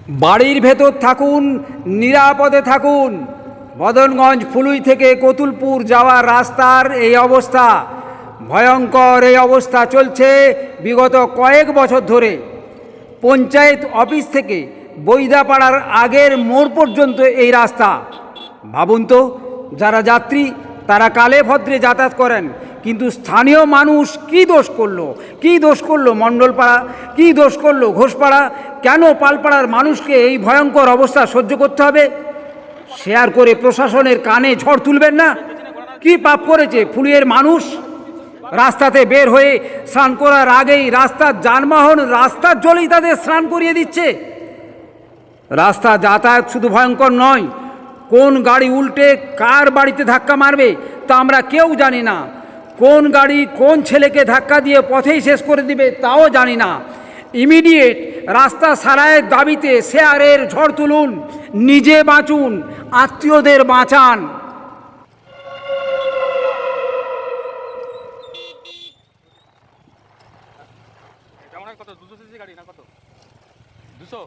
বাড়ির ভেতর থাকুন, নিরাপদে থাকুন। মদনগঞ্জ ফুলুই থেকে কতুলপুর যাওয়ার রাস্তার এই অবস্থা, ভয়ঙ্কর এই অবস্থা চলছে বিগত কয়েক বছর ধরে। পঞ্চায়েত অফিস থেকে বৈদাপাড়ার আগের মোড় পর্যন্ত এই রাস্তা। ভাবুন তো, যারা যাত্রী তারা কালে ভদ্রে যাতায়াত করেন, কিন্তু স্থানীয় মানুষ কি দোষ করলো? কি দোষ করলো মণ্ডলপাড়া? কি দোষ করলো ঘোষপাড়া? কেন পালপাড়ার মানুষকে এই ভয়ঙ্কর অবস্থা সহ্য করতে হবে? শেয়ার করে প্রশাসনের কানে ঝড় তুলবেন না? কি পাপ করেছে ফুলিয়ের মানুষ? রাস্তাতে বের হয়ে স্নান করার আগেই রাস্তার যানবাহন রাস্তার জলেই তাদের স্নান করিয়ে দিচ্ছে। রাস্তা যাতায়াত শুধু ভয়ঙ্কর নয়, কোন গাড়ি উল্টে কার বাড়িতে ধাক্কা মারবে তা আমরা কেউ জানি না। কোন গাড়ি কোন ছেলেকে ধাক্কা দিয়ে পথেই শেষ করে দিবে তাও জানি না। ইমিডিয়েট রাস্তা সারাইয়ের দাবিতে শেয়ারের ঝড় তুলুন, নিজে বাঁচুন, আত্মীয়দের বাঁচান। কত 200 সিসি গাড়ি না কত 200